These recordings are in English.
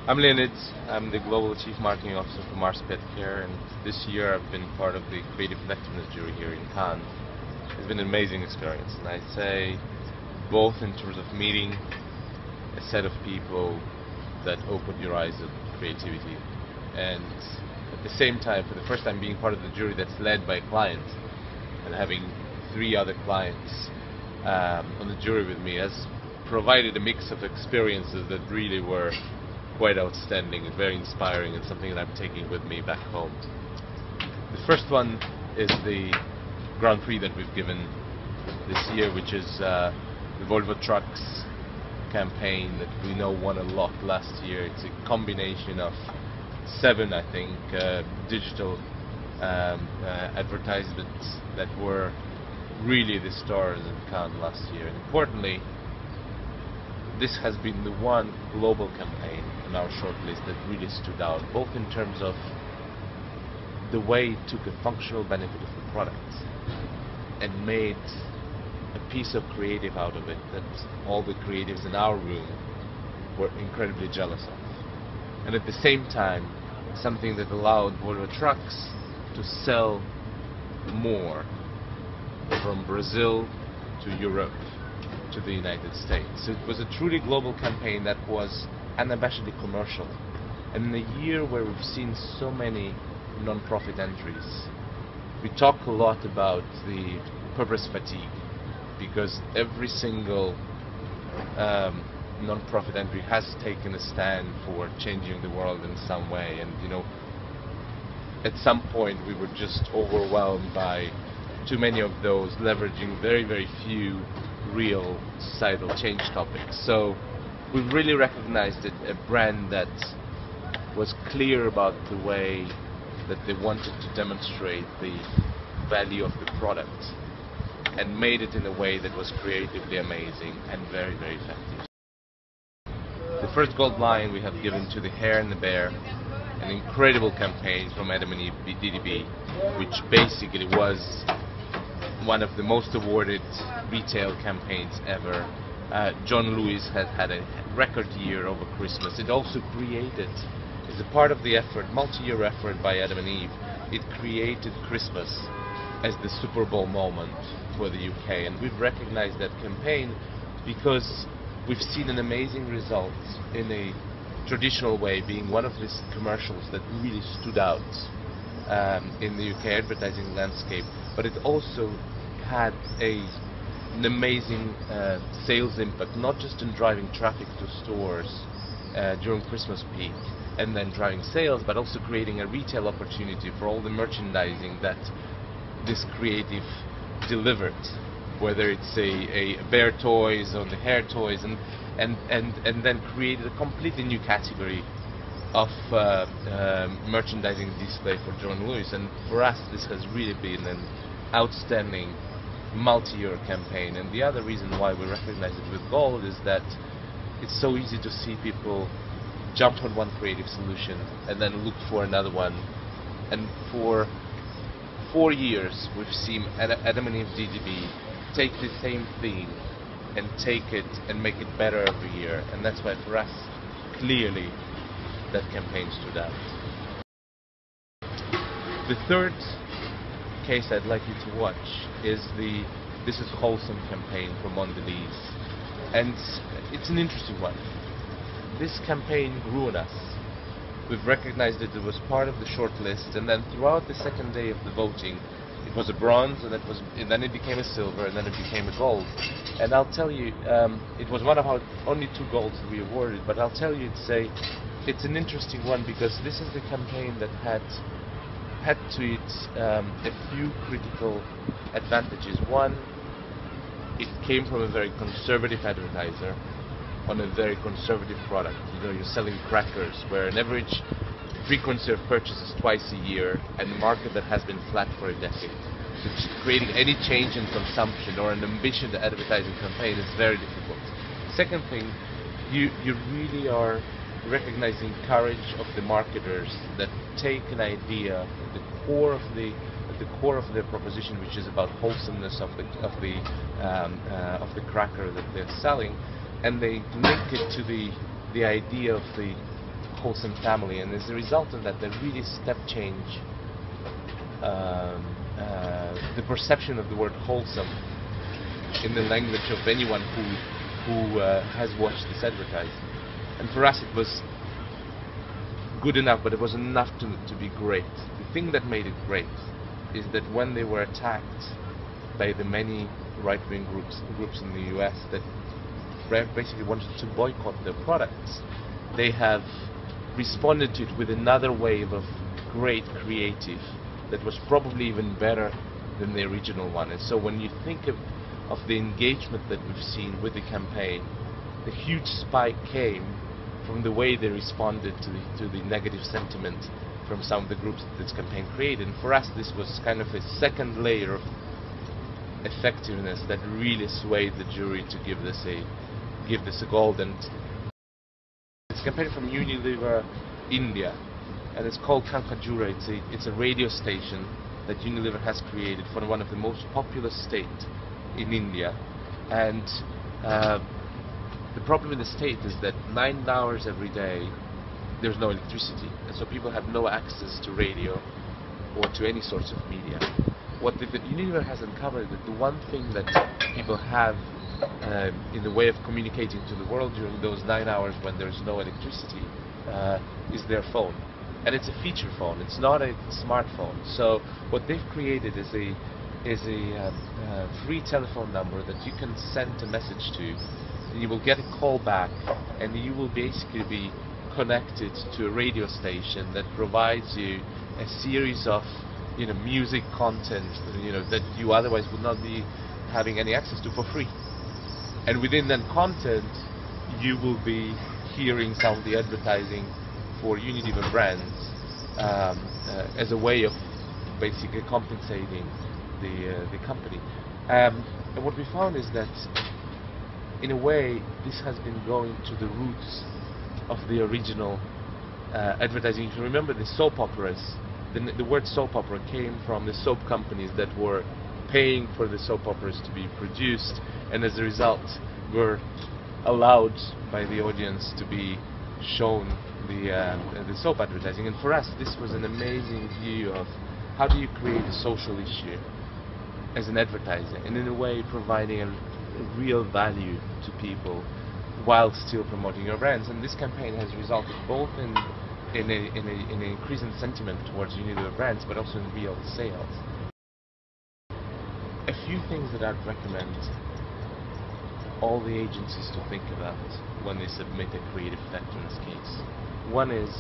I'm Leonid. I'm the Global Chief Marketing Officer for Mars Pet Care, and this year I've been part of the Creative Effectiveness Jury here in Cannes. It's been an amazing experience, and I'd say both in terms of meeting a set of people that opened your eyes to creativity, and at the same time, for the first time, being part of the jury that's led by a client, and having 3 other clients on the jury with me has provided a mix of experiences that really were quite outstanding and very inspiring, and something that I'm taking with me back home. The first one is the Grand Prix that we've given this year, which is the Volvo Trucks campaign that we know won a lot last year. It's a combination of 7, I think, digital advertisements that were really the stars in Cannes last year. And importantly, this has been the one global campaign on our shortlist that really stood out, both in terms of the way it took a functional benefit of the product and made a piece of creative out of it that all the creatives in our room were incredibly jealous of. And at the same time, something that allowed Volvo Trucks to sell more from Brazil to Europe to the United States. So it was a truly global campaign that was unabashedly commercial. And in a year where we've seen so many non-profit entries, we talk a lot about the purpose fatigue, because every single non-profit entry has taken a stand for changing the world in some way. And you know, at some point we were just overwhelmed by too many of those, leveraging very, very few real societal change topics. So we really recognized it, a brand that was clear about the way that they wanted to demonstrate the value of the product, and made it in a way that was creatively amazing and very, very effective. The first gold lion we have given to The Hare and the Bear, an incredible campaign from Adam and Eve DDB, which basically was one of the most awarded retail campaigns ever. John Lewis had a record year over Christmas. It also created, as a part of the effort, multi-year effort by Adam and Eve, it created Christmas as the Super Bowl moment for the UK. And we've recognized that campaign because we've seen an amazing result in a traditional way, being one of these commercials that really stood out in the UK advertising landscape, but it also had an amazing sales impact, not just in driving traffic to stores during Christmas peak and then driving sales, but also creating a retail opportunity for all the merchandising that this creative delivered, whether it's a bear toys or the hare toys, and then created a completely new category of merchandising display for John Lewis. And for us, this has really been an outstanding multi-year campaign. And the other reason why we recognize it with gold is that it's so easy to see people jump on one creative solution and then look for another one. And for 4 years we've seen Adam and Eve DDB take the same theme and take it and make it better every year. And that's why for us, clearly, that campaign stood out. The third case I'd like you to watch is the This Is Wholesome campaign from Mondelez. And it's an interesting one. This campaign grew on us. We've recognized that it was part of the short list, and then throughout the second day of the voting, it was a bronze, and then it became a silver, and then it became a gold. And I'll tell you, it was one of our only 2 golds that we awarded, but I'll tell you, it's an interesting one, because this is the campaign that had to it a few critical advantages. One, it came from a very conservative advertiser on a very conservative product. You know, you're selling crackers, where an average frequency of purchase is twice a year, and a market that has been flat for a decade. So creating any change in consumption or an ambitious advertising campaign is very difficult. Second thing, you really are recognizing courage of the marketers that take an idea at the core of their proposition, which is about wholesomeness of the cracker that they're selling, and they link it to the idea of the wholesome family, and as a result of that, they really step change the perception of the word wholesome in the language of anyone who has watched this advertising. And for us, it was good enough, but it was enough to be great. The thing that made it great is that when they were attacked by the many right-wing groups in the US that basically wanted to boycott their products, they have responded to it with another wave of great creative that was probably even better than the original one. And so when you think of the engagement that we've seen with the campaign, the huge spike came from the way they responded to the negative sentiment from some of the groups that this campaign created. And for us, this was kind of a second layer of effectiveness that really swayed the jury to give this a gold. And it's a campaign from Unilever India, and it's called Kankajura. It's a radio station that Unilever has created for one of the most populous states in India. And the problem in the state is that 9 hours every day there's no electricity, and so people have no access to radio or to any sorts of media. What the Unilever has uncovered that the one thing that people have in the way of communicating to the world during those 9 hours when there's no electricity is their phone. And it's a feature phone, it's not a smartphone. So what they've created is a free telephone number that you can send a message to, and you will get a call back, and you will basically be connected to a radio station that provides you a series of music content that you otherwise would not be having any access to for free. And within that content you will be hearing some of the advertising for Unilever brands as a way of basically compensating the company. And what we found is that in a way this has been going to the roots of the original advertising. If you remember the soap operas, the word soap opera came from the soap companies that were paying for the soap operas to be produced, and as a result were allowed by the audience to be shown the soap advertising. And for us this was an amazing view of how do you create a social issue as an advertiser, and in a way providing a real value to people while still promoting your brands. And this campaign has resulted both in an increase in sentiment towards Unilever brands, but also in real sales. A few things that I'd recommend all the agencies to think about when they submit a creative effectiveness case. One is,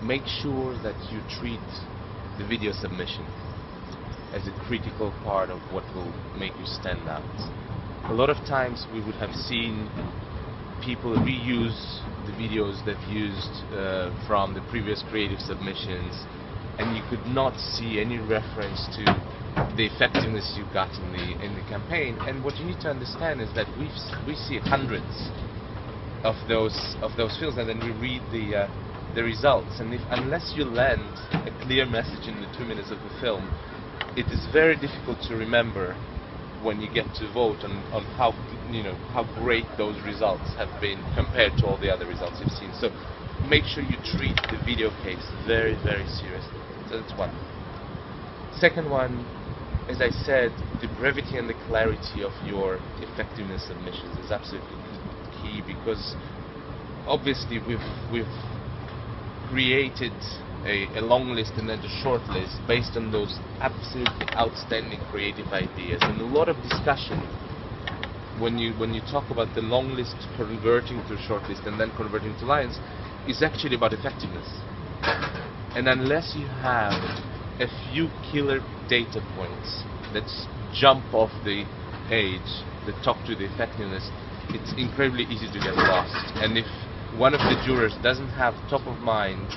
make sure that you treat the video submission as a critical part of what will make you stand out. A lot of times we would have seen people reuse the videos they've used from the previous creative submissions, and you could not see any reference to the effectiveness you got in the campaign. And what you need to understand is that we see hundreds of those films, and then we read the results, and unless you land a clear message in the 2 minutes of the film, it is very difficult to remember when you get to vote on how great those results have been compared to all the other results you've seen. So make sure you treat the video case very, very seriously. So that's one. Second one, as I said, the brevity and the clarity of your effectiveness submissions is absolutely key, because obviously we've created a long list and then a short list based on those absolutely outstanding creative ideas, and a lot of discussion when you talk about the long list converting to a short list and then converting to lines is actually about effectiveness. And unless you have a few killer data points that jump off the page that talk to the effectiveness, it's incredibly easy to get lost. And if one of the jurors doesn't have top of mind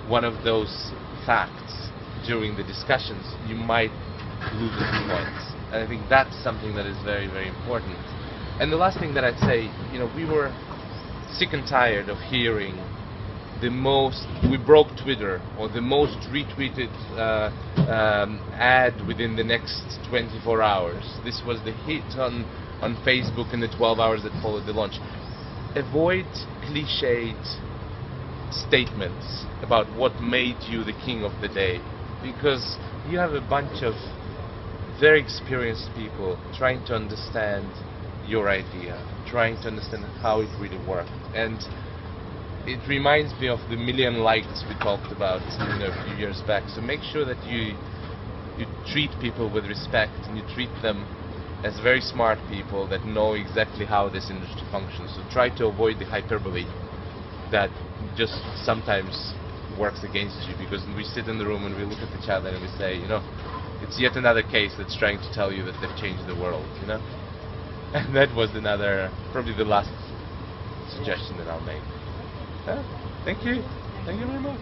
one of those facts during the discussions, you might lose a few points. And I think that's something that is very, very important. And the last thing that I'd say, we were sick and tired of hearing we broke Twitter, or the most retweeted ad within the next 24 hours. This was the hit on Facebook in the 12 hours that followed the launch. Avoid cliched statements about what made you the king of the day, because you have a bunch of very experienced people trying to understand your idea, trying to understand how it really worked. And it reminds me of the 1,000,000 likes we talked about a few years back. So make sure that you treat people with respect, and you treat them as very smart people that know exactly how this industry functions. So try to avoid the hyperbole that just sometimes works against you, because we sit in the room and we look at each other and we say, it's yet another case that's trying to tell you that they've changed the world, And that was probably the last suggestion that I'll make. Thank you. Thank you very much.